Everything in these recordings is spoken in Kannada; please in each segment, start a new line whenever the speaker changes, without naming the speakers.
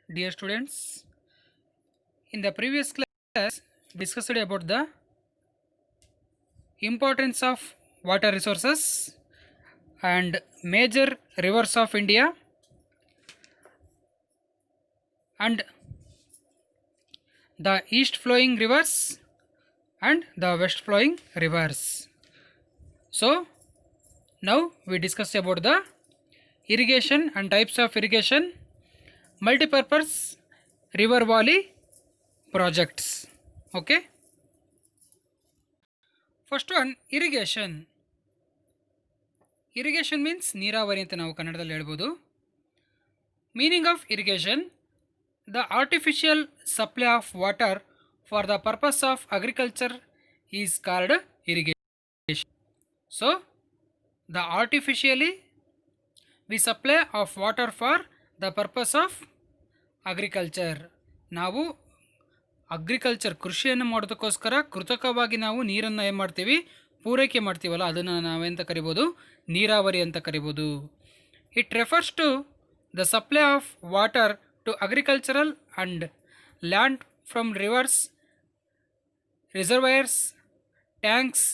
Dear students, in the previous class, we discussed about the importance of water resources and major rivers of India and the east flowing rivers and the west flowing rivers. So, now we discussed about the irrigation and types of irrigation, multipurpose river valley projects. Okay. First one, irrigation. Irrigation means ನೀರಾವರಿ ಅಂತ ನಾವು ಕನ್ನಡದಲ್ಲಿ ಹೇಳ್ಬೋದು. Meaning of irrigation: the artificial supply of water for the purpose of agriculture is called irrigation. So the artificially we supply of water for the purpose of agriculture. ನಾವು ಅಗ್ರಿಕಲ್ಚರ್ ಕೃಷಿಯನ್ನು ಮಾಡೋದಕ್ಕೋಸ್ಕರ ಕೃತಕವಾಗಿ ನಾವು ನೀರನ್ನು ಏನು ಮಾಡ್ತೀವಿ, ಪೂರೈಕೆ ಮಾಡ್ತೀವಲ್ಲ, ಅದನ್ನು ನಾವೆಂತ ಕರಿಬೋದು, ನೀರಾವರಿ ಅಂತ ಕರಿಬೋದು. It refers to the supply of water to agricultural and land from rivers, reservoirs, tanks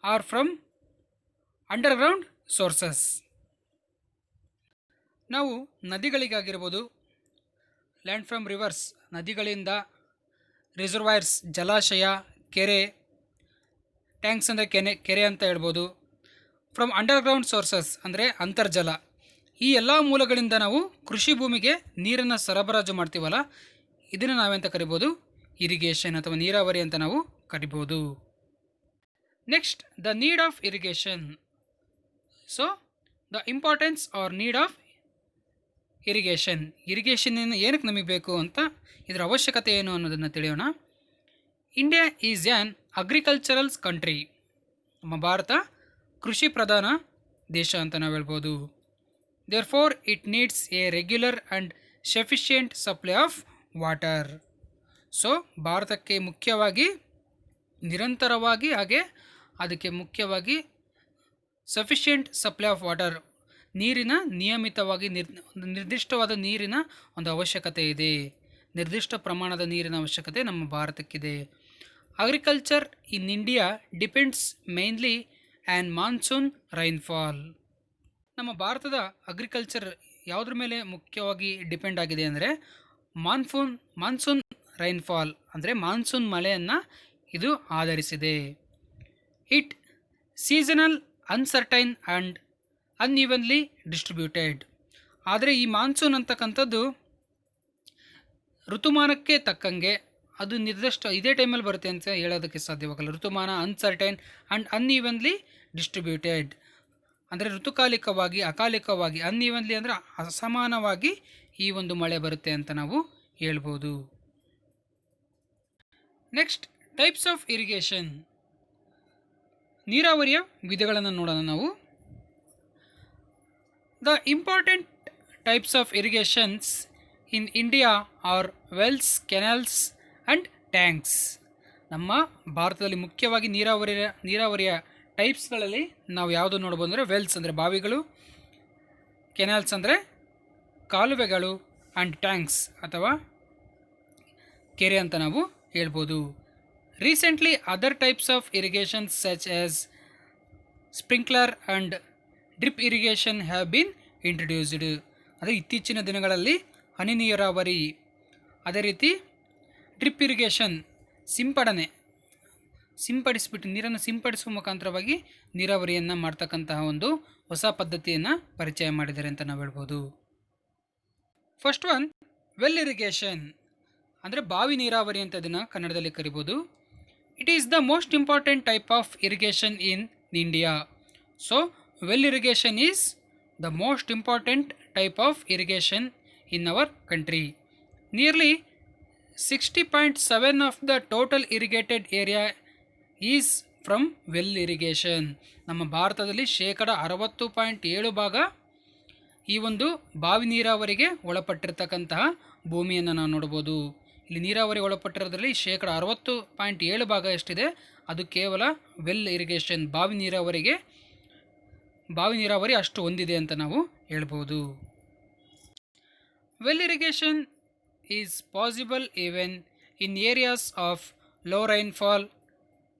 or from underground sources. ನಾವು ನದಿಗಳಿಗಾಗಿರ್ಬೋದು, ಲ್ಯಾಂಡ್ ಫ್ರಮ್ ರಿವರ್ಸ್ ನದಿಗಳಿಂದ, ರಿಸರ್ವೈರ್ಸ್ ಜಲಾಶಯ, ಕೆರೆ, ಟ್ಯಾಂಕ್ಸ್ ಅಂದರೆ ಕೆರೆ ಅಂತ ಹೇಳ್ಬೋದು, ಫ್ರಮ್ ಅಂಡರ್ಗ್ರೌಂಡ್ ಸೋರ್ಸಸ್ ಅಂದರೆ ಅಂತರ್ಜಲ. ಈ ಎಲ್ಲ ಮೂಲಗಳಿಂದ ನಾವು ಕೃಷಿ ಭೂಮಿಗೆ ನೀರನ್ನು ಸರಬರಾಜು ಮಾಡ್ತೀವಲ್ಲ, ಇದನ್ನು ನಾವೆಂತ ಕರಿಬೋದು, ಇರಿಗೇಷನ್ ಅಥವಾ ನೀರಾವರಿ ಅಂತ ನಾವು ಕರಿಬೋದು. Next, the need of irrigation. So the importance or need of irrigation. Irrigation ಏನಕ್ಕೆ ನಮಗೆ ಬೇಕು ಅಂತ, ಇದರ ಅವಶ್ಯಕತೆ ಏನು ಅನ್ನೋದನ್ನು ತಿಳಿಯೋಣ. India is an agricultural country. ನಮ್ಮ ಭಾರತ ಕೃಷಿ ಪ್ರಧಾನ ದೇಶ ಅಂತ ನಾವು ಹೇಳ್ಬೋದು. Therefore it needs a regular and sufficient supply of water. So ಭಾರತಕ್ಕೆ ಮುಖ್ಯವಾಗಿ ನಿರಂತರವಾಗಿ, ಹಾಗೆ ಅದಕ್ಕೆ ಮುಖ್ಯವಾಗಿ ಸಫಿಷಿಯೆಂಟ್ ಸಪ್ಲೈ ಆಫ್ ವಾಟರ್, ನೀರಿನ ನಿಯಮಿತವಾಗಿ ನಿರ್ದಿಷ್ಟವಾದ ನೀರಿನ ಒಂದು ಅವಶ್ಯಕತೆ ಇದೆ. ನಿರ್ದಿಷ್ಟ ಪ್ರಮಾಣದ ನೀರಿನ ಅವಶ್ಯಕತೆ ನಮ್ಮ ಭಾರತಕ್ಕಿದೆ. Agriculture in India depends mainly on monsoon rainfall. ನಮ್ಮ ಭಾರತದ ಅಗ್ರಿಕಲ್ಚರ್ ಯಾವುದ್ರ ಮೇಲೆ ಮುಖ್ಯವಾಗಿ ಡಿಪೆಂಡ್ ಆಗಿದೆ ಅಂದರೆ ಮಾನ್ಸೂನ್ ರೈನ್ಫಾಲ್ ಅಂದರೆ ಮಾನ್ಸೂನ್ ಮಳೆಯನ್ನು ಇದು ಆಧರಿಸಿದೆ. It seasonal, uncertain and unevenly distributed. ಆದರೆ ಈ ಮಾನ್ಸೂನ್ ಅಂತಕ್ಕಂಥದ್ದು ಋತುಮಾನಕ್ಕೆ ತಕ್ಕಂಗೆ ಅದು ನಿರ್ದಿಷ್ಟ ಇದೇ ಟೈಮಲ್ಲಿ ಬರುತ್ತೆ ಅಂತ ಹೇಳೋದಕ್ಕೆ ಸಾಧ್ಯವಾಗಲ್ಲ. ಋತುಮಾನ ಅನ್ಸರ್ಟೈನ್ ಆ್ಯಂಡ್ ಅನ್ಈವನ್ಲಿ ಡಿಸ್ಟ್ರಿಬ್ಯೂಟೆಡ್ ಅಂದರೆ ಋತುಕಾಲಿಕವಾಗಿ, ಅಕಾಲಿಕವಾಗಿ, ಅನ್ಈವನ್ಲಿ ಅಂದರೆ ಅಸಮಾನವಾಗಿ ಈ ಒಂದು ಮಳೆ ಬರುತ್ತೆ ಅಂತ ನಾವು ಹೇಳ್ಬೋದು. Next, types of irrigation. ನೀರಾವರಿಯ ವಿಧಗಳನ್ನು ನೋಡೋಣ ನಾವು. The important types of irrigations in India are wells, canals and tanks. ನಮ್ಮ ಭಾರತದಲ್ಲಿ ಮುಖ್ಯವಾಗಿ ನೀರಾವರಿಯ ಟೈಪ್ಸ್ಗಳಲ್ಲಿ ನಾವು ಯಾವುದು ನೋಡ್ಬೋದು ಅಂದರೆ ವೆಲ್ಸ್ ಅಂದರೆ ಬಾವಿಗಳು, ಕೆನಾಲ್ಸ್ ಅಂದರೆ ಕಾಲುವೆಗಳು, ಆ್ಯಂಡ್ ಟ್ಯಾಂಕ್ಸ್ ಅಥವಾ ಕೆರೆ ಅಂತ ನಾವು ಹೇಳ್ಬೋದು. Recently other types of irrigations such as sprinkler and drip irrigation have been introduced. ಅಂದರೆ ಇತ್ತೀಚಿನ ದಿನಗಳಲ್ಲಿ ಹನಿ ನೀರಾವರಿ, ಅದೇ ರೀತಿ ಡ್ರಿಪ್ ಇರಿಗೇಷನ್ ಸಿಂಪಡಿಸಿಬಿಟ್ಟು ನೀರನ್ನು ಸಿಂಪಡಿಸುವ ಮುಖಾಂತರವಾಗಿ ನೀರಾವರಿಯನ್ನು ಮಾಡ್ತಕ್ಕಂತಹ ಒಂದು ಹೊಸ ಪದ್ಧತಿಯನ್ನು ಪರಿಚಯ ಮಾಡಿದ್ದಾರೆ ಅಂತ ನಾವು ಹೇಳ್ಬೋದು. ಫಸ್ಟ್ ಒನ್, ವೆಲ್ ಇರಿಗೇಷನ್ ಅಂದರೆ ಬಾವಿ ನೀರಾವರಿ ಅಂತ ಇದನ್ನು ಕನ್ನಡದಲ್ಲಿ ಕರಿಬೋದು. It is the most important type of irrigation in India. So well irrigation is the most important type of irrigation in our country. Nearly 60.7 of the total irrigated area is from well irrigation. ನಮ್ಮ ಭಾರತದಲ್ಲಿ 60.7 ಭಾಗ ಈ ಒಂದು ಬಾವಿ ನೀರಾವರಿಗೆ ಒಳಪಟ್ಟಿರ್ತಕ್ಕಂತಹ ಭೂಮಿಯನ್ನು ನಾವು ನೋಡ್ಬೋದು. ಇಲ್ಲಿ ನೀರಾವರಿ ಒಳಪಟ್ಟಿರೋದ್ರಲ್ಲಿ 60.7 ಭಾಗ ಎಷ್ಟಿದೆ, ಅದು ಕೇವಲ ವೆಲ್ ಇರಿಗೇಷನ್, ಬಾವಿ ನೀರಾವರಿ ಅಷ್ಟು ಹೊಂದಿದೆ ಅಂತ ನಾವು ಹೇಳ್ಬೋದು. Well irrigation is possible even in areas of low rainfall.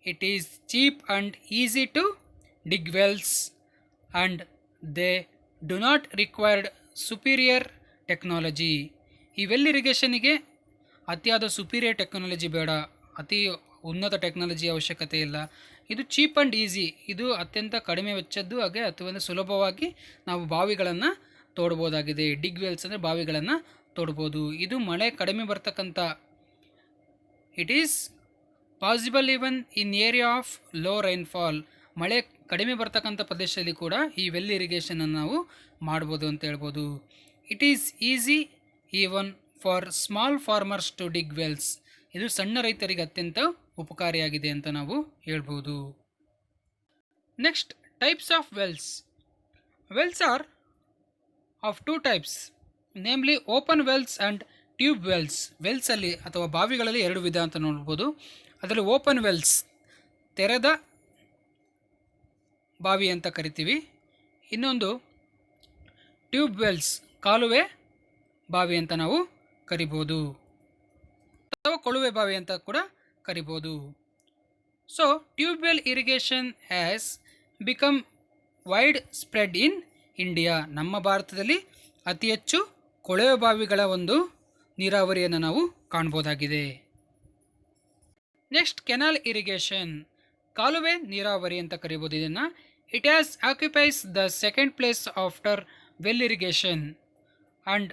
It is cheap and easy to dig wells, and they do not require superior technology. ಈ ವೆಲ್ ಇರಿಗೇಷನ್ಗೆ ಅತಿಯಾದ ಸುಪೀರಿಯರ್ ಟೆಕ್ನಾಲಜಿ ಬೇಡ, ಅತಿ ಉನ್ನತ ಟೆಕ್ನಾಲಜಿ ಅವಶ್ಯಕತೆ ಇಲ್ಲ. ಇದು ಚೀಪ್ ಆ್ಯಂಡ್ ಈಸಿ, ಇದು ಅತ್ಯಂತ ಕಡಿಮೆ ವೆಚ್ಚದ್ದು, ಹಾಗೆ ಅಥವಾ ಸುಲಭವಾಗಿ ನಾವು ಬಾವಿಗಳನ್ನು ತೋಡ್ಬೋದಾಗಿದೆ. ಡಿಗ್ ವೆಲ್ಸ್ ಅಂದರೆ ಬಾವಿಗಳನ್ನು ತೋಡ್ಬೋದು. ಇದು ಮಳೆ ಕಡಿಮೆ ಬರ್ತಕ್ಕಂಥ, it is possible even in area of low rainfall. ಮಳೆ ಕಡಿಮೆ ಬರ್ತಕ್ಕಂಥ ಪ್ರದೇಶದಲ್ಲಿ ಕೂಡ ಈ ವೆಲ್ ಇರಿಗೇಷನನ್ನು ನಾವು ಮಾಡ್ಬೋದು ಅಂತ ಹೇಳ್ಬೋದು. It is easy even for small farmers to dig wells. ಇದು ಸಣ್ಣ ರೈತರಿಗೆ ಅತ್ಯಂತ ಉಪಕಾರಿಯಾಗಿದೆ ಅಂತ ನಾವು ಹೇಳ್ಬೋದು. Next, types of wells. Wells are of two types, namely open wells and tube wells. ವೆಲ್ಸಲ್ಲಿ ಅಥವಾ ಬಾವಿಗಳಲ್ಲಿ ಎರಡು ವಿಧ ಅಂತ ನೋಡ್ಬೋದು. ಅದರಲ್ಲಿ ಓಪನ್ ವೆಲ್ಸ್ ತೆರೆದ ಬಾವಿ ಅಂತ ಕರಿತೀವಿ. ಇನ್ನೊಂದು ಟ್ಯೂಬ್ ವೆಲ್ಸ್ ಕಾಲುವೆ ಬಾವಿ ಅಂತ ನಾವು ಕರಿಬೋದು, ಅಥವಾ ಕೊಳುವೆ ಬಾವಿ ಅಂತ ಕೂಡ ಕರಿಬೋದು. So tube well irrigation has become wide spread in India. ನಮ್ಮ ಭಾರತದಲ್ಲಿ ಅತಿ ಹೆಚ್ಚು ಕೊಳವೆ ಬಾವಿಗಳ ಒಂದು ನೀರಾವರಿಯನ್ನು ನಾವು ಕಾಣ್ಬೋದಾಗಿದೆ. ನೆಕ್ಸ್ಟ್, ಕೆನಾಲ್ ಇರಿಗೇಷನ್, ಕಾಲುವೆ ನೀರಾವರಿ ಅಂತ ಕರಿಬೋದು ಇದನ್ನು. It has occupies the second place after well irrigation and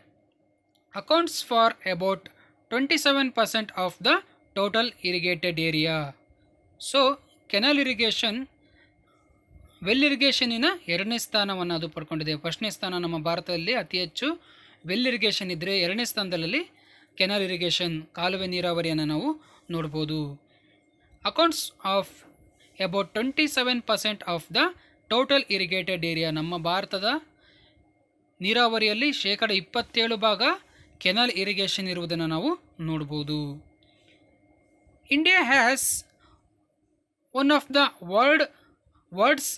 accounts for about 27% of the total irrigated area. So canal irrigation well ಇರಿಗೇಷನಿನ ಎರಡನೇ ಸ್ಥಾನವನ್ನು ಅದು ಪಡ್ಕೊಂಡಿದೆ. ಫಸ್ಟ್ನೇ ಸ್ಥಾನ ನಮ್ಮ ಭಾರತದಲ್ಲಿ ಅತಿ ಹೆಚ್ಚು ವೆಲ್ ಇರಿಗೇಷನ್ ಇದ್ದರೆ, ಎರಡನೇ ಸ್ಥಾನದಲ್ಲಿ ಕೆನಾಲ್ ಇರಿಗೇಷನ್ ಕಾಲುವೆ ನೀರಾವರಿಯನ್ನು ನಾವು ನೋಡ್ಬೋದು. Accounts of about 27% of the total irrigated area. ನಮ್ಮ ಭಾರತದ ನೀರಾವರಿಯಲ್ಲಿ 27% ಕೆನಾಲ್ ಇರಿಗೇಷನ್ ಇರುವುದನ್ನು ನಾವು ನೋಡ್ಬೋದು. India has one of the world's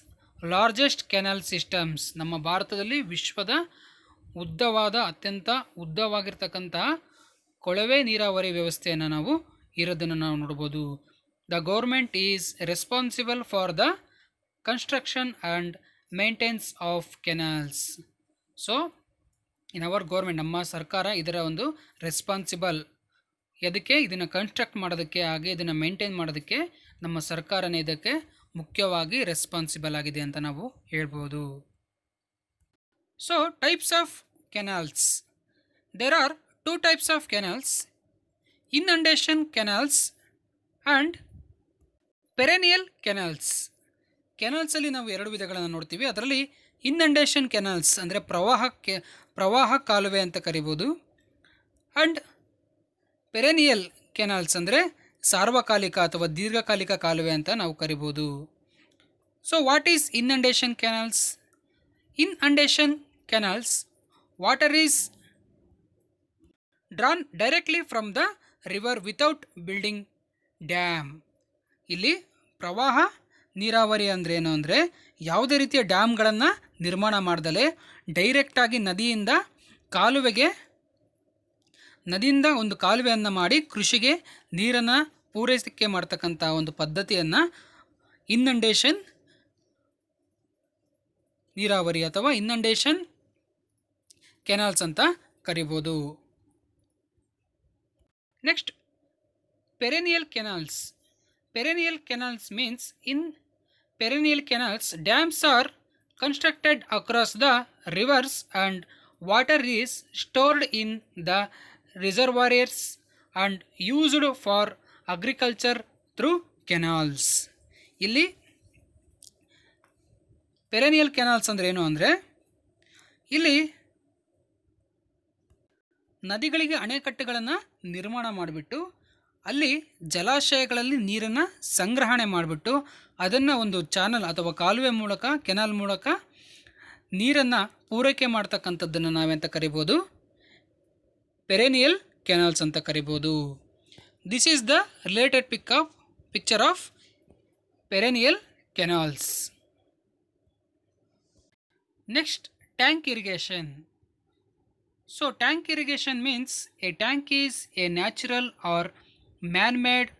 largest canal systems. ನಮ್ಮ ಭಾರತದಲ್ಲಿ ವಿಶ್ವದ ಅತ್ಯಂತ ಉದ್ದವಾಗಿರ್ತಕ್ಕಂತಹ ಕೊಳವೆ ನೀರಾವರಿ ವ್ಯವಸ್ಥೆಯನ್ನು ನಾವು ಇರೋದನ್ನು ನಾವು ನೋಡ್ಬೋದು. The government is responsible for the construction and maintenance of canals. So in our government, ನಮ್ಮ ಸರ್ಕಾರ ಇದರ ಒಂದು ರೆಸ್ಪಾನ್ಸಿಬಲ್, ಅದಕ್ಕೆ ಇದನ್ನು ಕನ್ಸ್ಟ್ರಕ್ಟ್ ಮಾಡೋದಕ್ಕೆ ಹಾಗೆ ಇದನ್ನು ಮೇಂಟೈನ್ ಮಾಡೋದಕ್ಕೆ ನಮ್ಮ ಸರ್ಕಾರನೇ ಇದಕ್ಕೆ ಮುಖ್ಯವಾಗಿ ರೆಸ್ಪಾನ್ಸಿಬಲ್ ಆಗಿದೆ ಅಂತ ನಾವು ಹೇಳ್ಬೋದು. So types of canals. There are two types of canals, inundation canals and perennial canals. ಕೆನಾಲ್ಸಲ್ಲಿ ನಾವು ಎರಡು ವಿಧಗಳನ್ನು ನೋಡ್ತೀವಿ. ಅದರಲ್ಲಿ ಇನ್ಅಂಡೇಷನ್ ಕೆನಾಲ್ಸ್ ಅಂದರೆ ಪ್ರವಾಹ ಕಾಲುವೆ ಅಂತ ಕರಿಬೋದು, ಆ್ಯಂಡ್ ಪೆರೆನಿಯಲ್ ಕೆನಾಲ್ಸ್ ಅಂದರೆ ಸಾರ್ವಕಾಲಿಕ ಅಥವಾ ದೀರ್ಘಕಾಲಿಕ ಕಾಲುವೆ ಅಂತ ನಾವು ಕರಿಬೋದು. So what is inundation canals? Inundation canals, water is drawn directly from the river without building dam. ಇಲ್ಲಿ ಪ್ರವಾಹ ನೀರಾವರಿ ಅಂದರೆ ಏನು ಅಂದರೆ ಯಾವುದೇ ರೀತಿಯ ಡ್ಯಾಮ್ಗಳನ್ನು ನಿರ್ಮಾಣ ಮಾಡ್ದಲೇ ಡೈರೆಕ್ಟಾಗಿ ನದಿಯಿಂದ ಒಂದು ಕಾಲುವೆಯನ್ನು ಮಾಡಿ ಕೃಷಿಗೆ ನೀರನ್ನು ಪೂರೈಕೆ ಮಾಡ್ತಕ್ಕಂಥ ಒಂದು ಪದ್ಧತಿಯನ್ನು ಇನ್ಅಂಡೇಷನ್ ನೀರಾವರಿ ಅಥವಾ ಇನ್ಅಂಡೇಷನ್ ಕೆನಾಲ್ಸ್ ಅಂತ ಕರಿಬೋದು. Next, perennial canals. Perennial canals means in perennial canals, dams are constructed across the rivers and water is stored in the reservoirs and used for agriculture through canals. ಇಲ್ಲಿ ಪೆರೆನಿಯಲ್ ಕೆನಾಲ್ಸ್ ಅಂದರೆ ಏನು ಅಂದರೆ, ಇಲ್ಲಿ ನದಿಗಳಿಗೆ ಅಣೆಕಟ್ಟುಗಳನ್ನು ನಿರ್ಮಾಣ ಮಾಡಿಬಿಟ್ಟು ಅಲ್ಲಿ ಜಲಾಶಯಗಳಲ್ಲಿ ನೀರನ್ನು ಸಂಗ್ರಹಣೆ ಮಾಡಿಬಿಟ್ಟು ಅದನ್ನು ಒಂದು ಚಾನಲ್ ಅಥವಾ ಕಾಲುವೆ ಮೂಲಕ, ಕೆನಾಲ್ ಮೂಲಕ ನೀರನ್ನು ಪೂರೈಕೆ ಮಾಡ್ತಕ್ಕಂಥದ್ದನ್ನು ನಾವೆಂತ ಕರಿಬೋದು? ಪೆರೆನಿಯಲ್ ಕೆನಾಲ್ಸ್ ಅಂತ ಕರಿಬೋದು. This is the related picture of perennial canals. Next, tank irrigation. So tank irrigation means a tank is a natural or man-made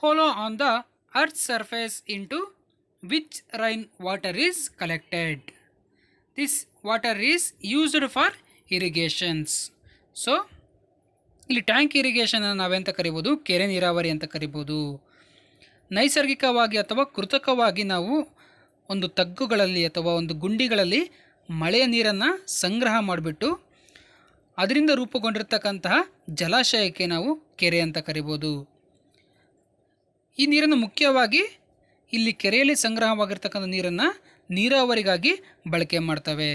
hollow on the earth's surface into which rain water is collected. This water is used for irrigations. So ಇಲ್ಲಿ ಟ್ಯಾಂಕ್ ಇರಿಗೇಷನ್ ನಾವೆಂತ ಕರಿಬೋದು, ಕೆರೆ ನೀರಾವರಿ ಅಂತ ಕರಿಬೋದು. ನೈಸರ್ಗಿಕವಾಗಿ ಅಥವಾ ಕೃತಕವಾಗಿ ನಾವು ಒಂದು ತಗ್ಗುಗಳಲ್ಲಿ ಅಥವಾ ಒಂದು ಗುಂಡಿಗಳಲ್ಲಿ ಮಳೆಯ ನೀರನ್ನು ಸಂಗ್ರಹ ಮಾಡಿಬಿಟ್ಟು ಅದರಿಂದ ರೂಪುಗೊಂಡಿರ್ತಕ್ಕಂತಹ ಜಲಾಶಯಕ್ಕೆ ನಾವು ಕೆರೆ ಅಂತ ಕರಿಬೋದು. ಈ ನೀರನ್ನು ಮುಖ್ಯವಾಗಿ ಇಲ್ಲಿ ಕೆರೆಯಲ್ಲಿ ಸಂಗ್ರಹವಾಗಿರ್ತಕ್ಕಂಥ ನೀರನ್ನು ನೀರಾವರಿಗಾಗಿ ಬಳಕೆ ಮಾಡ್ತವೆ.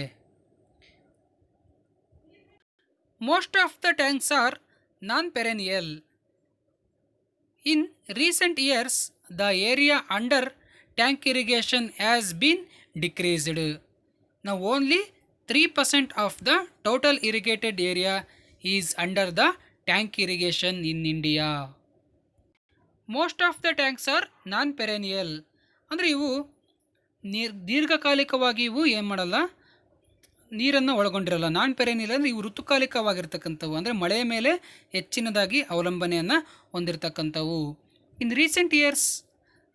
Most of the tanks are non-perennial. In recent years, the area under tank irrigation has been decreased. Now only 3% of the total irrigated area is under the tank irrigation in India. Most of the tanks are non-perennial. ಅಂದರೆ ಇವು ದೀರ್ಘಕಾಲಿಕವಾಗಿ ಇವು ಏನು ಮಾಡಲ್ಲ, ನೀರನ್ನು ಒಳಗೊಂಡಿರಲ್ಲ. ನಾನ್ ಪೆರೆನಿಯಲ್ ಅಂದರೆ ಇವು ಋತುಕಾಲಿಕವಾಗಿರ್ತಕ್ಕಂಥವು, ಅಂದರೆ ಮಳೆಯ ಮೇಲೆ ಹೆಚ್ಚಿನದಾಗಿ ಅವಲಂಬನೆಯನ್ನು ಹೊಂದಿರತಕ್ಕಂಥವು. In recent years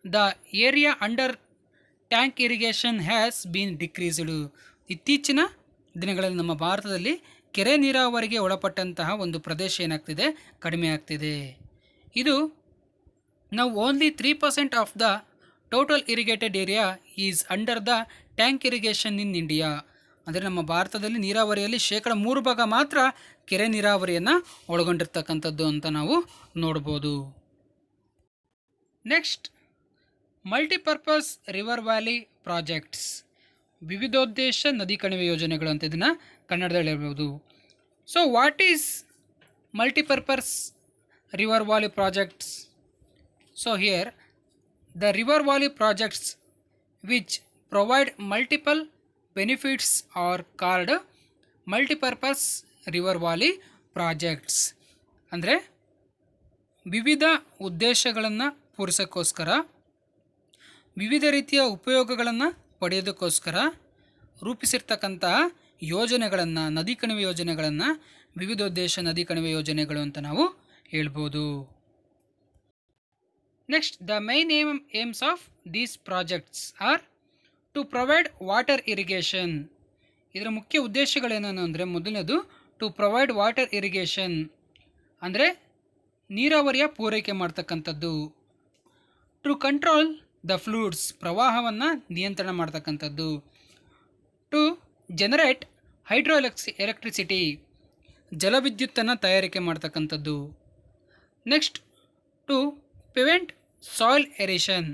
the area under tank irrigation has been decreased. ಇತ್ತೀಚಿನ ದಿನಗಳಲ್ಲಿ ನಮ್ಮ ಭಾರತದಲ್ಲಿ ಕೆರೆ ನೀರಾವರಿಗೆ ಒಳಪಟ್ಟಂತಹ ಒಂದು ಪ್ರದೇಶ ಏನಾಗ್ತಿದೆ, ಕಡಿಮೆ ಆಗ್ತಿದೆ. ಇದು ನಾವು only 3% of the total irrigated area is under the tank irrigation in India. ಅಂದರೆ ನಮ್ಮ ಭಾರತದಲ್ಲಿ ನೀರಾವರಿಯಲ್ಲಿ 3% ಮಾತ್ರ ಕೆರೆ ನೀರಾವರಿಯನ್ನು ಒಳಗೊಂಡಿರ್ತಕ್ಕಂಥದ್ದು ಅಂತ ನಾವು ನೋಡ್ಬೋದು. Next, multipurpose river valley projects, ವಿವಿಧೋದ್ದೇಶ ನದಿ ಕಣಿವೆ ಯೋಜನೆಗಳು ಅಂತ ಇದನ್ನು ಕನ್ನಡದಲ್ಲಿ ಹೇಳ್ಬೋದು. So what is multipurpose river valley projects? So here the river valley projects which provide multiple benefits are called multipurpose river valley projects. ಅಂದರೆ ವಿವಿಧ ಉದ್ದೇಶಗಳನ್ನು ಪೂರೈಸೋಕ್ಕೋಸ್ಕರ, ವಿವಿಧ ರೀತಿಯ ಉಪಯೋಗಗಳನ್ನು ಪಡೆಯೋದಕ್ಕೋಸ್ಕರ ರೂಪಿಸಿರ್ತಕ್ಕಂತಹ ಯೋಜನೆಗಳನ್ನು, ನದಿ ಕಣಿವೆ ಯೋಜನೆಗಳನ್ನು ವಿವಿಧೋದ್ದೇಶ ನದಿ ಕಣಿವೆ ಯೋಜನೆಗಳು ಅಂತ ನಾವು ಹೇಳ್ಬೋದು. Next, the main aims of these projects are to provide water irrigation. ಇದರ ಮುಖ್ಯ ಉದ್ದೇಶಗಳೇನು ಅಂದರೆ, ಮೊದಲನೇದು ಟು ಪ್ರೊವೈಡ್ ವಾಟರ್ ಇರಿಗೇಷನ್ ಅಂದರೆ ನೀರಾವರಿಯ ಪೂರೈಕೆ ಮಾಡ್ತಕ್ಕಂಥದ್ದು. ಟು ಕಂಟ್ರೋಲ್ ದ ಫ್ಲೂಡ್ಸ್, ಪ್ರವಾಹವನ್ನು ನಿಯಂತ್ರಣ ಮಾಡ್ತಕ್ಕಂಥದ್ದು. ಟು ಜನರೇಟ್ ಎಲೆಕ್ಟ್ರಿಸಿಟಿ, ಜಲವಿದ್ಯುತ್ತನ್ನು ತಯಾರಿಕೆ ಮಾಡ್ತಕ್ಕಂಥದ್ದು. Next, to prevent soil erosion,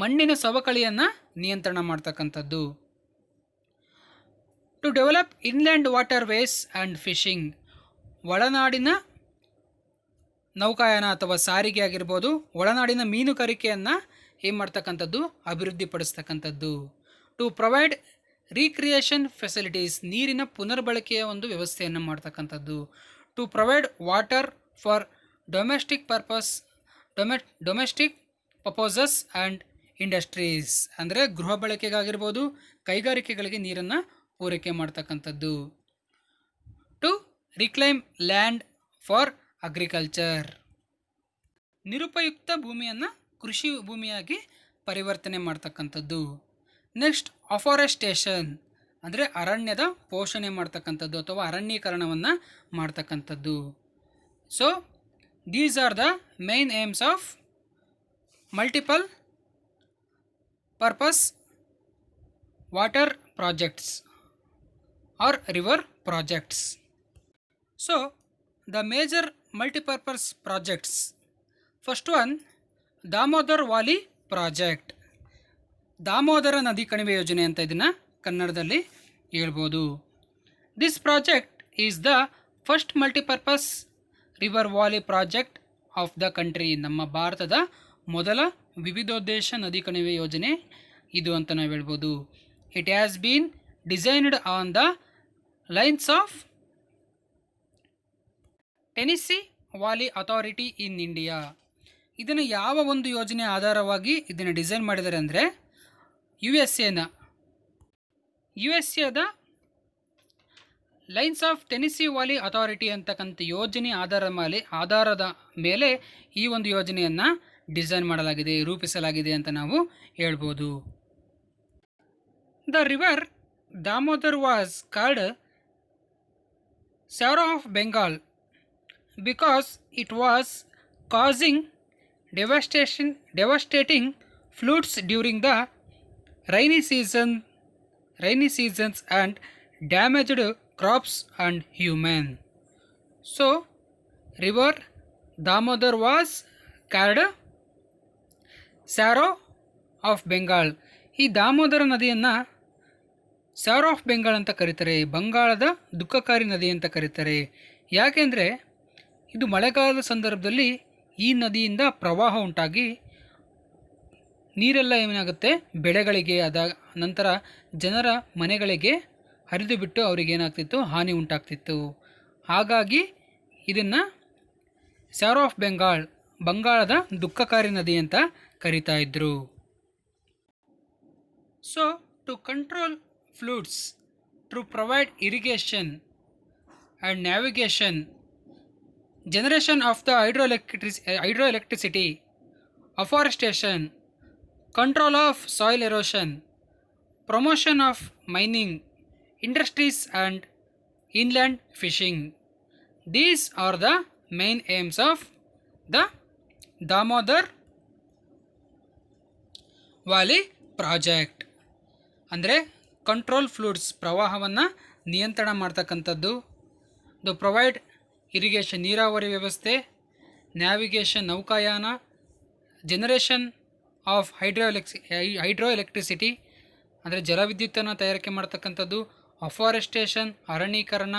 ಮಣ್ಣಿನ ಸವಕಳಿಯನ್ನು ನಿಯಂತ್ರಣ ಮಾಡ್ತಕ್ಕಂಥದ್ದು. To develop inland waterways and fishing, ಒಳನಾಡಿನ ನೌಕಾಯಾನ ಅಥವಾ ಸಾರಿಗೆ ಆಗಿರ್ಬೋದು, ಒಳನಾಡಿನ ಮೀನುಗಾರಿಕೆಯನ್ನು ಏನು ಮಾಡ್ತಕ್ಕಂಥದ್ದು, ಅಭಿವೃದ್ಧಿಪಡಿಸ್ತಕ್ಕಂಥದ್ದು. ಟು ಪ್ರೊವೈಡ್ ರೀಕ್ರಿಯೇಷನ್ ಫೆಸಿಲಿಟೀಸ್, ನೀರಿನ ಪುನರ್ಬಳಕೆಯ ಒಂದು ವ್ಯವಸ್ಥೆಯನ್ನು ಮಾಡ್ತಕ್ಕಂಥದ್ದು. To provide water for domestic purposes and industries, ಅಂದರೆ ಗೃಹ ಬಳಕೆಗಾಗಿರ್ಬೋದು, ಕೈಗಾರಿಕೆಗಳಿಗೆ ನೀರನ್ನು ಪೂರೈಕೆ ಮಾಡ್ತಕ್ಕಂಥದ್ದು. To reclaim land for agriculture, ನಿರುಪಯುಕ್ತ ಭೂಮಿಯನ್ನು ಕೃಷಿ ಭೂಮಿಯಾಗಿ ಪರಿವರ್ತನೆ ಮಾಡ್ತಕ್ಕಂಥದ್ದು. ನೆಕ್ಸ್ಟ್, ಅಫಾರೆಸ್ಟೇಷನ್ ಅಂದರೆ ಅರಣ್ಯದ ಪೋಷಣೆ ಮಾಡ್ತಕ್ಕಂಥದ್ದು ಅಥವಾ ಅರಣ್ಯೀಕರಣವನ್ನು ಮಾಡ್ತಕ್ಕಂಥದ್ದು. So these are the main aims of multiple purpose water projects are river projects. So the major multipurpose projects, first one Damodar valley project, Damodar ನದಿ ಕಣಿವೆ ಯೋಜನೆ ಅಂತ ಇದನ್ನು ಕನ್ನಡದಲ್ಲಿ ಹೇಳ್ಬೋದು. This project is the first multipurpose river valley project of the country, ನಮ್ಮ ಭಾರತದ ಮೊದಲ ವಿವಿಧೋದ್ದೇಶ ನದಿ ಕಣಿವೆ ಯೋಜನೆ ಇದು ಅಂತ ನಾವು ಹೇಳ್ಬೋದು. It has been designed on the lines of Tennessee valley authority in India. ಇದನ್ನು ಯಾವ ಒಂದು ಯೋಜನೆ ಆಧಾರವಾಗಿ ಇದನ್ನು ಡಿಸೈನ್ ಮಾಡಿದ್ದಾರೆ ಅಂದರೆ, ಯು ಎಸ್ ಎದ lines of Tennessee valley authority ಅಂತಕ್ಕಂಥ ಯೋಜನೆ ಆಧಾರದ ಮೇಲೆ ಈ ಒಂದು ಯೋಜನೆಯನ್ನು ಡಿಸೈನ್ ಮಾಡಲಾಗಿದೆ, ರೂಪಿಸಲಾಗಿದೆ ಅಂತ ನಾವು ಹೇಳ್ಬೋದು. The river Damodar was called ಸ್ಯಾರೋ of Bengal because it was causing devastating floods during the rainy seasons and damaged crops and human. So, river Damodar was called Sorrow of Bengal. ಈ ದಾಮೋದರ ನದಿಯನ್ನು ಸ್ಯಾರೋ ಆಫ್ ಬೆಂಗಾಲ್ ಅಂತ ಕರೀತಾರೆ, ಬಂಗಾಳದ ದುಃಖಕಾರಿ ನದಿ ಅಂತ ಕರೀತಾರೆ. ಯಾಕೆಂದರೆ ಇದು ಮಳೆಗಾಲದ ಸಂದರ್ಭದಲ್ಲಿ ಈ ನದಿಯಿಂದ ಪ್ರವಾಹ ಉಂಟಾಗಿ ನೀರೆಲ್ಲ ಏನಾಗುತ್ತೆ, ಬೆಳೆಗಳಿಗೆ ನಂತರ ಜನರ ಮನೆಗಳಿಗೆ ಹರಿದು ಬಿಟ್ಟು ಅವರಿಗೇನಾಗ್ತಿತ್ತು, ಹಾನಿ ಉಂಟಾಗ್ತಿತ್ತು. ಹಾಗಾಗಿ ಇದನ್ನು ಸ್ಯಾರೋ ಆಫ್ ಬೆಂಗಾಲ್, ಬಂಗಾಳದ ದುಃಖಕಾರಿ ನದಿ ಅಂತ ಕರೀತಾ ಇದ್ರು. So to control floods, to provide irrigation and navigation, generation of the hydroelectricity, afforestation, control of soil erosion, promotion of mining, industries and inland fishing. These are the main aims of the Damodar Valley project. ಅಂದರೆ ಕಂಟ್ರೋಲ್ ಫ್ಲೂಡ್ಸ್, ಪ್ರವಾಹವನ್ನು ನಿಯಂತ್ರಣ ಮಾಡ್ತಕ್ಕಂಥದ್ದು, ದು ಪ್ರೊವೈಡ್ ಇರಿಗೇಷನ್, ನೀರಾವರಿ ವ್ಯವಸ್ಥೆ, ನ್ಯಾವಿಗೇಷನ್, ನೌಕಾಯಾನ, ಜನರೇಷನ್ ಆಫ್ ಹೈಡ್ರೋ ಎಲೆಕ್ಟ್ರಿಸಿಟಿ ಅಂದರೆ ಜಲವಿದ್ಯುತ್ತನ್ನು ತಯಾರಿಕೆ ಮಾಡ್ತಕ್ಕಂಥದ್ದು, ಅಫಾರೆಸ್ಟೇಷನ್ ಅರಣ್ಯೀಕರಣ,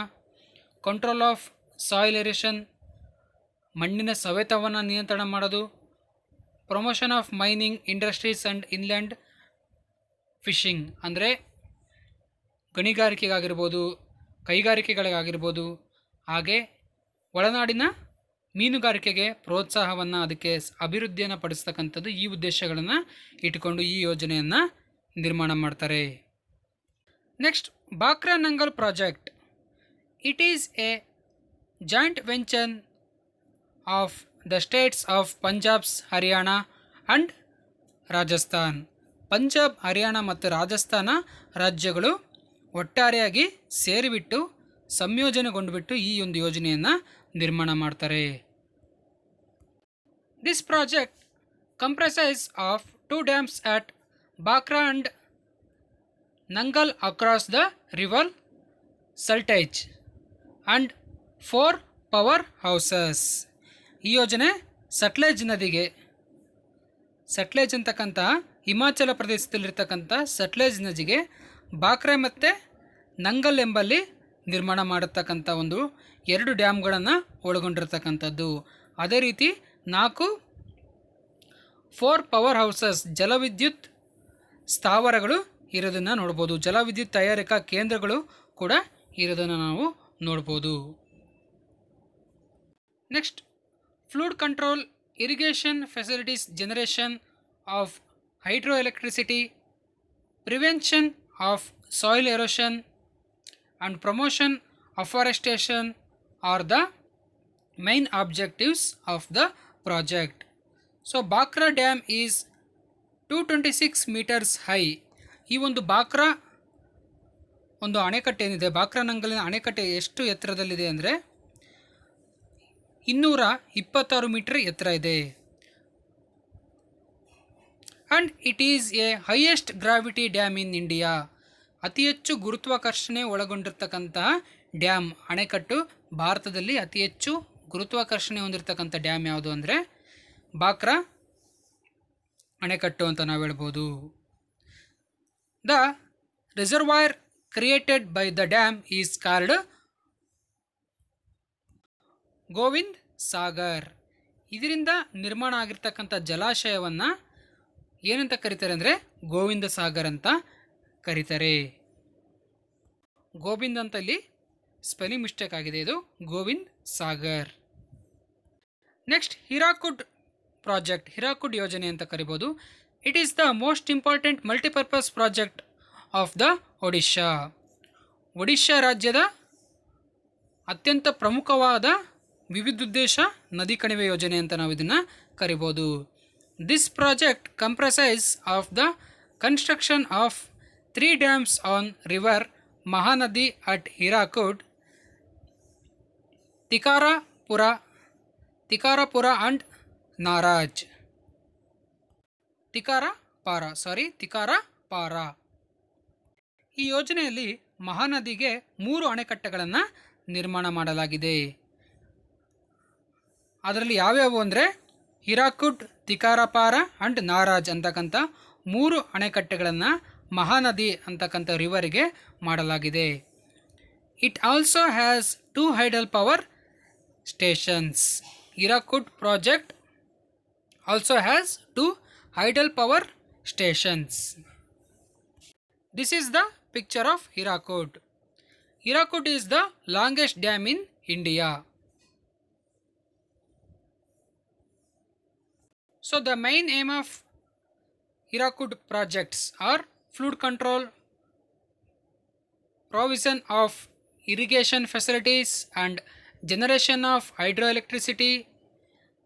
ಕಂಟ್ರೋಲ್ ಆಫ್ ಸಾಯಿಲ್ ಎರೇಷನ್ ಮಣ್ಣಿನ ಸವೆತವನ್ನು ನಿಯಂತ್ರಣ ಮಾಡೋದು, promotion of mining industries and inland fishing ಅಂದರೆ ಗಣಿಗಾರಿಕೆಗಾಗಿರ್ಬೋದು, ಕೈಗಾರಿಕೆಗಳಿಗಾಗಿರ್ಬೋದು, ಹಾಗೆ ಒಳನಾಡಿನ ಮೀನುಗಾರಿಕೆಗೆ ಪ್ರೋತ್ಸಾಹವನ್ನು, ಅದಕ್ಕೆ ಅಭಿವೃದ್ಧಿಯನ್ನು ಪಡಿಸ್ತಕ್ಕಂಥದ್ದು, ಈ ಉದ್ದೇಶಗಳನ್ನು ಇಟ್ಟುಕೊಂಡು ಈ ಯೋಜನೆಯನ್ನು ನಿರ್ಮಾಣ ಮಾಡ್ತಾರೆ. Next, Bhakra Nangal project. It is A joint venture of the States of Punjab, Haryana and Rajasthan. Punjab, Haryana ಮತ್ತು ರಾಜಸ್ಥಾನ ರಾಜ್ಯಗಳು ಒಟ್ಟಾರೆಯಾಗಿ ಸೇರಿಬಿಟ್ಟು, ಸಂಯೋಜನೆಗೊಂಡುಬಿಟ್ಟು ಈ ಒಂದು ಯೋಜನೆಯನ್ನು ನಿರ್ಮಾಣ ಮಾಡ್ತಾರೆ. This project comprises of 2 dams at Bhakra and Nangal across the river Sutlej and 4 power houses. ಈ ಯೋಜನೆ ಸಟ್ಲೇಜ್ ಅಂತಕ್ಕಂಥ ಹಿಮಾಚಲ ಪ್ರದೇಶದಲ್ಲಿರ್ತಕ್ಕಂಥ ಸಟ್ಲೇಜ್ ನದಿಗೆ ಬಾಕ್ರಾ ಮತ್ತು ನಂಗಲ್ ಎಂಬಲ್ಲಿ ನಿರ್ಮಾಣ ಮಾಡತಕ್ಕಂಥ 2 ಡ್ಯಾಮ್ಗಳನ್ನು ಒಳಗೊಂಡಿರ್ತಕ್ಕಂಥದ್ದು. ಅದೇ ರೀತಿ 4 ಪವರ್ ಹೌಸಸ್, ಜಲವಿದ್ಯುತ್ ಸ್ಥಾವರಗಳು ಇರೋದನ್ನು ನೋಡ್ಬೋದು. ಜಲವಿದ್ಯುತ್ ತಯಾರಿಕಾ ಕೇಂದ್ರಗಳು ಕೂಡ ಇರೋದನ್ನು ನಾವು ನೋಡ್ಬೋದು. Next, fluid control, irrigation facilities, generation of hydro electricity, prevention of soil erosion and promotion afforestation are the main objectives of the project. So Bakra Dam is 226 meters high. ಈ ಒಂದು ಬಾಕ್ರಾ ಒಂದು ಅಣೆಕಟ್ಟೆ ಏನಿದೆ, ಬಾಕ್ರಾ ನಂಗಲಿನ ಅಣೆಕಟ್ಟೆ ಎಷ್ಟು ಎತ್ತರದಲ್ಲಿದೆ ಅಂದರೆ 226 ಮೀಟರ್ ಎತ್ತರ ಇದೆ. And it is A highest gravity dam in India. ಅತಿ ಹೆಚ್ಚು ಗುರುತ್ವಾಕರ್ಷಣೆ ಒಳಗೊಂಡಿರ್ತಕ್ಕಂತಹ ಡ್ಯಾಮ್, ಅಣೆಕಟ್ಟು, ಭಾರತದಲ್ಲಿ ಅತಿ ಹೆಚ್ಚು ಗುರುತ್ವಾಕರ್ಷಣೆ ಹೊಂದಿರತಕ್ಕಂಥ ಡ್ಯಾಮ್ ಯಾವುದು ಅಂದರೆ ಬಾಕ್ರಾ ಅಣೆಕಟ್ಟು ಅಂತ ನಾವು ಹೇಳ್ಬೋದು. The reservoir created by the dam is called Govind Sagar. ಇದರಿಂದ ನಿರ್ಮಾಣ ಆಗಿರ್ತಕ್ಕಂಥ ಜಲಾಶಯವನ್ನು ಏನಂತ ಕರೀತಾರೆ ಅಂದರೆ ಗೋವಿಂದ ಸಾಗರ್ ಅಂತ ಕರೀತಾರೆ. ಗೋವಿಂದ್ ಅಂತ ಇಲ್ಲಿ ಸ್ಪೆಲ್ಲಿಂಗ್ ಮಿಸ್ಟೇಕ್ ಆಗಿದೆ, ಇದು ಗೋವಿಂದ್ ಸಾಗರ್. ನೆಕ್ಸ್ಟ್, ಹಿರಾಕುಡ್ ಪ್ರಾಜೆಕ್ಟ್, ಹಿರಾಕುಡ್ ಯೋಜನೆ ಅಂತ ಕರಿಬೋದು. It is the most important multipurpose project of the Odisha. Odisha ರಾಜ್ಯದ ಅತ್ಯಂತ ಪ್ರಮುಖವಾದ ವಿವಿಧೋದ್ದೇಶ ನದಿ ಕಣಿವೆ ಯೋಜನೆ ಅಂತ ನಾವು ಇದನ್ನು ಕರಿಬೋದು. This project comprises of the construction of 3 dams on river Mahanadi at Hirakud, Tikarapura and Naraj. Tikarapara. ಈ ಯೋಜನೆಯಲ್ಲಿ ಮಹಾನದಿಗೆ 3 ಅಣೆಕಟ್ಟೆಗಳನ್ನು ನಿರ್ಮಾಣ ಮಾಡಲಾಗಿದೆ. ಅದರಲ್ಲಿ ಯಾವ್ಯಾವು ಅಂದರೆ ಹಿರಾಕುಡ್, ತಿಕಾರಾಪಾರ ಅಂಡ್ ನಾರಾಜ್ ಅಂತಕ್ಕಂಥ 3 ಅಣೆಕಟ್ಟೆಗಳನ್ನು ಮಹಾನದಿ ಅಂತಕ್ಕಂಥ ರಿವರಿಗೆ ಮಾಡಲಾಗಿದೆ. It also has 2 hydel power stations. Hirakud project also has 2 hydel power stations. This is the picture of Hirakud. Hirakud is the longest dam in India. So the main aim of Hirakud projects are flood control, provision of irrigation facilities and generation of hydroelectricity.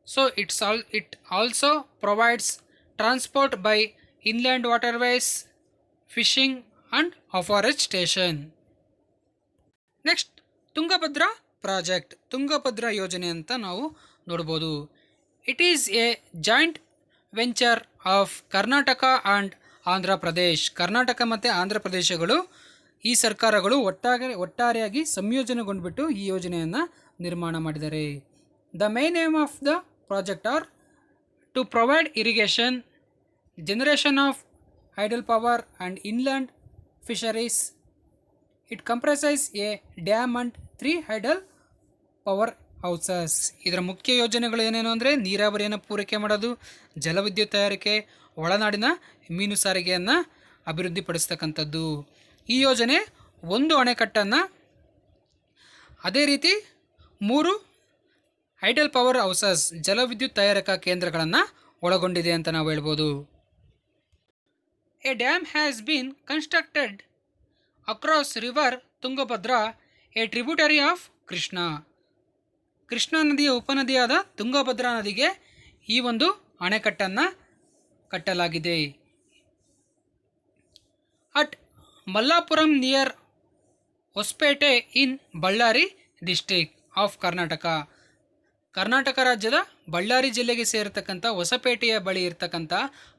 So it also provides transport by inland waterways, fishing and afforestation. Next Tungabhadra project, Tungabhadra ಯೋಜನೆ ಅಂತ ನಾವು ನೋಡ್ಬೋದು. It is A joint venture of Karnataka and Andhra Pradesh. Karnataka ಮತ್ತು ಆಂಧ್ರ ಪ್ರದೇಶಗಳು ಈ ಸರ್ಕಾರಗಳು ಒಟ್ಟಾರೆಯಾಗಿ ಸಂಯೋಜನೆಗೊಂಡ್ಬಿಟ್ಟು ಈ ಯೋಜನೆಯನ್ನು ನಿರ್ಮಾಣ ಮಾಡಿದ್ದಾರೆ. The main aim of the project are to provide irrigation, generation of hydel power and inland fisheries. It comprises a dam and 3 hydel power houses. ಇದರ ಮುಖ್ಯ ಯೋಜನೆಗಳು ಏನೇನು ಅಂದರೆ ನೀರಾವರಿಯನ್ನು ಪೂರೈಕೆ ಮಾಡೋದು, ಜಲವಿದ್ಯುತ್ ತಯಾರಿಕೆ, ಒಳನಾಡಿನ ಮೀನು ಸಾರಿಗೆಯನ್ನು ಅಭಿವೃದ್ಧಿಪಡಿಸ್ತಕ್ಕಂಥದ್ದು. ಈ ಯೋಜನೆ 1 ಅಣೆಕಟ್ಟನ್ನು, ಅದೇ ರೀತಿ 3 ಹೈಡಲ್ ಪವರ್ ಹೌಸಸ್ ಜಲವಿದ್ಯುತ್ ತಯಾರಕ ಕೇಂದ್ರಗಳನ್ನು ಒಳಗೊಂಡಿದೆ ಅಂತ ನಾವು ಹೇಳ್ಬೋದು. A dam has been constructed across river Tungabhadra, a tributary of Krishna. Krishna ನದಿಯ ಉಪನದಿಯಾದ ತುಂಗಭದ್ರಾ ನದಿಗೆ ಈ ಒಂದು ಅಣೆಕಟ್ಟನ್ನು ಕಟ್ಟಲಾಗಿದೆ. At Mallapuram near Hosapete in Ballari district of Karnataka. Karnataka ರಾಜ್ಯದ ಬಳ್ಳಾರಿ ಜಿಲ್ಲೆಗೆ ಸೇರತಕ್ಕಂಥ ಹೊಸಪೇಟೆಯ ಬಳಿ ಇರತಕ್ಕಂಥ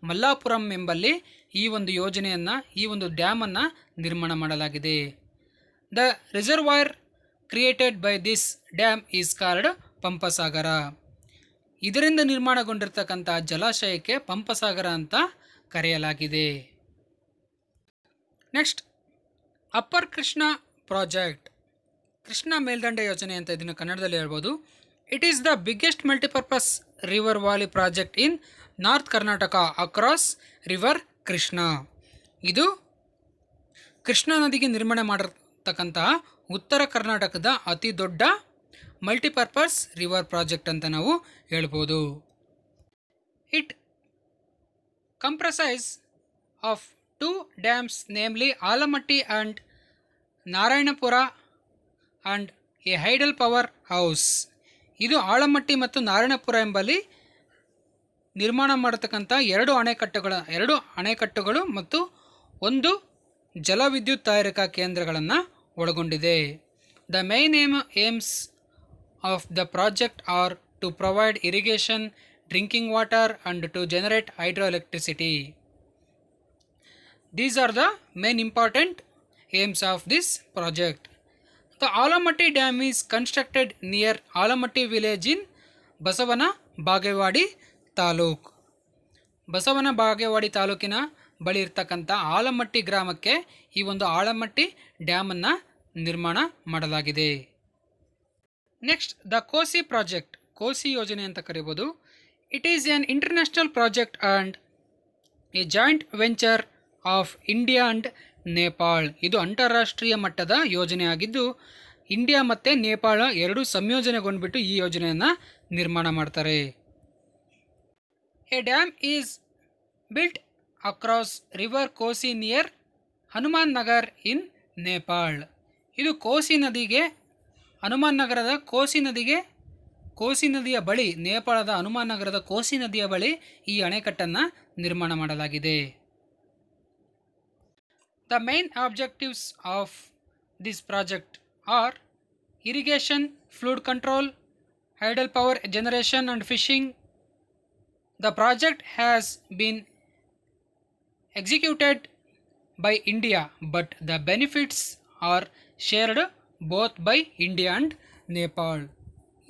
ಮಲ್ಲಾಪುರಂ ಎಂಬಲ್ಲಿ ಈ ಒಂದು ಯೋಜನೆಯನ್ನು, ಈ ಒಂದು ಡ್ಯಾಮನ್ನು ನಿರ್ಮಾಣ ಮಾಡಲಾಗಿದೆ. The reservoir created by this dam is called Pampasagara. ಇದರಿಂದ ನಿರ್ಮಾಣಗೊಂಡಿರ್ತಕ್ಕಂಥ ಜಲಾಶಯಕ್ಕೆ ಪಂಪಸಾಗರ ಅಂತ ಕರೆಯಲಾಗಿದೆ. Next upper Krishna project, Krishna ಮೇಲ್ದಂಡೆ ಯೋಜನೆ ಅಂತ ಇದನ್ನು ಕನ್ನಡದಲ್ಲಿ ಹೇಳ್ಬೋದು. It is the biggest multipurpose river valley project in north Karnataka across river Krishna. ಇದು ಕೃಷ್ಣಾ ನದಿಗೆ ನಿರ್ಮಾಣ ಮಾಡಿರ್ತಕ್ಕಂತಹ ಉತ್ತರ ಕರ್ನಾಟಕದ ಅತಿ ದೊಡ್ಡ ಮಲ್ಟಿಪರ್ಪಸ್ ರಿವರ್ ಪ್ರಾಜೆಕ್ಟ್ ಅಂತ ನಾವು ಹೇಳ್ಬೋದು. It comprises of 2 dams, namely Almatti and Narayanapura and a hydel power house. ಇದು ಆಳಮಟ್ಟಿ ಮತ್ತು ನಾರಾಯಣಪುರ ಎಂಬಲ್ಲಿ ನಿರ್ಮಾಣ ಮಾಡತಕ್ಕಂಥ 2 ಅಣೆಕಟ್ಟುಗಳು ಮತ್ತು 1 ಜಲವಿದ್ಯುತ್ ತಯಾರಿಕಾ ಕೇಂದ್ರಗಳನ್ನು ಒಳಗೊಂಡಿದೆ. The main aims of the project are to provide irrigation, drinking water and to generate hydroelectricity. These are the main important aims of this project. The Alamatti Dam is constructed near Alamatti village in Basavana Bagewadi taluk. Basavana Bagewadi ತಾಲೂಕಿನ ಬಳಿ ಇರ್ತಕ್ಕಂಥ ಆಲಮಟ್ಟಿ ಗ್ರಾಮಕ್ಕೆ ಈ ಒಂದು ಆಲಮಟ್ಟಿ ಡ್ಯಾಮನ್ನು ನಿರ್ಮಾಣ ಮಾಡಲಾಗಿದೆ. Next the Kosi project, Kosi ಯೋಜನೆ ಅಂತ ಕರೀಬೋದು. It is an international project and a joint venture of India and Nepal. ಇದು ಅಂತಾರಾಷ್ಟ್ರೀಯ ಮಟ್ಟದ ಯೋಜನೆ ಆಗಿದ್ದು ಇಂಡಿಯಾ ಮತ್ತು ನೇಪಾಳ ಎರಡೂ ಸಂಯೋಜನೆಗೊಂಡ್ಬಿಟ್ಟು ಈ ಯೋಜನೆಯನ್ನು ನಿರ್ಮಾಣ ಮಾಡ್ತಾರೆ. A dam is built across river Kosi near Hanuman Nagar in Nepal. ಇದು ಕೋಸಿ ನದಿಗೆ, ಹನುಮಾನ್ ನಗರದ ಕೋಸಿ ನದಿಯ ಬಳಿ, ನೇಪಾಳದ ಹನುಮಾನ್ ನಗರದ ಕೋಸಿ ನದಿಯ ಬಳಿ ಈ ಅಣೆಕಟ್ಟನ್ನು ನಿರ್ಮಾಣ ಮಾಡಲಾಗಿದೆ. The main objectives of this project are irrigation, flood control, tidal power generation and fishing. The project has been executed by India, but the benefits are shared both by India and Nepal.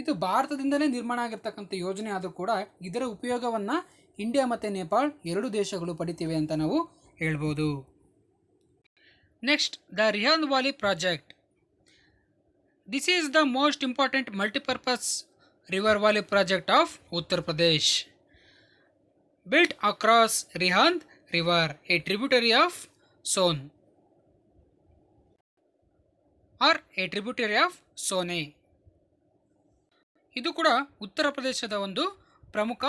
ಇದು ಭಾರತದಿಂದಲೇ ನಿರ್ಮಾಣ ಆಗಿರ್ತಕ್ಕಂಥ ಯೋಜನೆ ಆದರೂ ಕೂಡ ಇದರ ಉಪಯೋಗವನ್ನು ಇಂಡಿಯಾ ಮತ್ತು ನೇಪಾಳ್ ಎರಡು ದೇಶಗಳು ಪಡಿತಿವೆ ಅಂತ ನಾವು ಹೇಳ್ಬೋದು. Next, the Rihand valley project. This is the most important multipurpose river valley project of Uttar Pradesh. Built across Rihand River, a tributary of Son or a tributary of Sone. ಇದು ಕೂಡ ಉತ್ತರ ಪ್ರದೇಶದ ಒಂದು ಪ್ರಮುಖ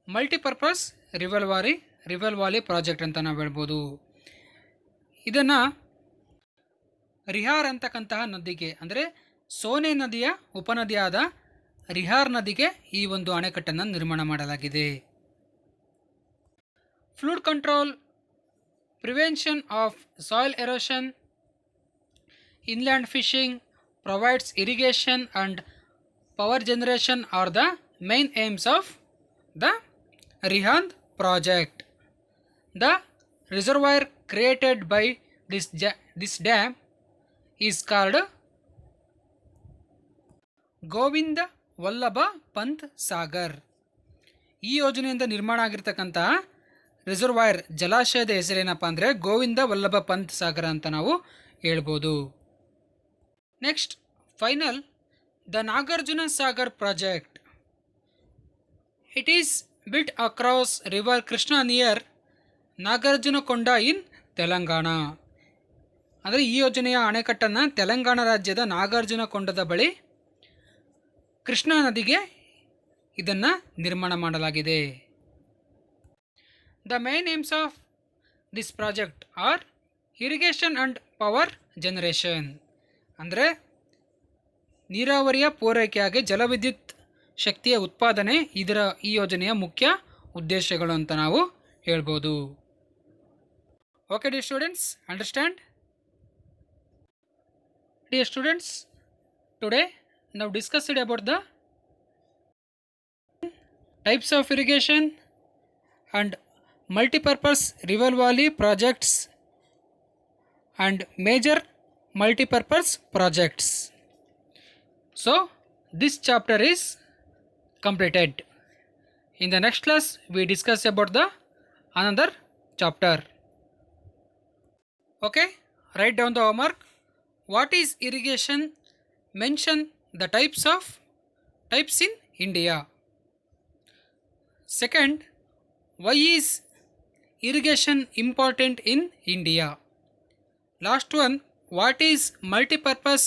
ಮಲ್ಟಿಪರ್ಪಸ್ ರಿವರ್ ವ್ಯಾಲಿ ಪ್ರಾಜೆಕ್ಟ್ ಅಂತ ನಾವು ಹೇಳ್ಬೋದು. ಇದನ್ನು ರಿಹಾರ್ ಅಂತಕ್ಕಂತಹ ನದಿಗೆ, ಅಂದರೆ ಸೋನೆ ನದಿಯ ಉಪನದಿಯಾದ ರಿಹಾರ್ ನದಿಗೆ ಈ ಒಂದು ಅಣೆಕಟ್ಟನ್ನು ನಿರ್ಮಾಣ ಮಾಡಲಾಗಿದೆ. Flood control, prevention of soil erosion, inland fishing, provides irrigation and power generation are the main aims of the Rihand project. The reservoir created by this dam is called Govind Vallabh Pant Sagar. ಈ ಯೋಜನೆಯಿಂದ ನಿರ್ಮಾಣ ಆಗಿರ್ತಕ್ಕಂತಹ ರಿಸರ್ವಾಯರ್ ಜಲಾಶಯದ ಹೆಸರೇನಪ್ಪ ಅಂದರೆ ಗೋವಿಂದ ವಲ್ಲಭ ಪಂತ್ ಸಾಗರ ಅಂತ ನಾವು ಹೇಳ್ಬೋದು. Next, final, the Nagarjuna Sagar project. It is built across river Krishna near Nagarjunakonda in Telangana. ಅಂದರೆ ಈ ಯೋಜನೆಯ ಅಣೆಕಟ್ಟನ್ನು ತೆಲಂಗಾಣ ರಾಜ್ಯದ ನಾಗಾರ್ಜುನಕೊಂಡದ ಬಳಿ ಕೃಷ್ಣಾ ನದಿಗೆ ಇದನ್ನು ನಿರ್ಮಾಣ ಮಾಡಲಾಗಿದೆ. The main aims of this project are irrigation and power generation. ಅಂದರೆ ನೀರಾವರಿಯ ಪೂರೈಕೆಯಾಗಿ ಜಲವಿದ್ಯುತ್ ಶಕ್ತಿಯ ಉತ್ಪಾದನೆ ಈ ಯೋಜನೆಯ ಮುಖ್ಯ ಉದ್ದೇಶಗಳು ಅಂತ ನಾವು ಹೇಳ್ಬೋದು. Okay dear students, understand? Dear students, today now discussed about the types of irrigation and multipurpose river valley projects and major multipurpose projects. So this chapter is completed. In the next class we discuss about the another chapter. Okay, write down the homework. What is irrigation? Mention the types in India. Second, why is irrigation important in India? Last one, what is multipurpose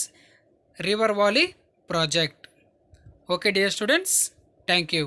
river valley project? Okay dear students, thank you.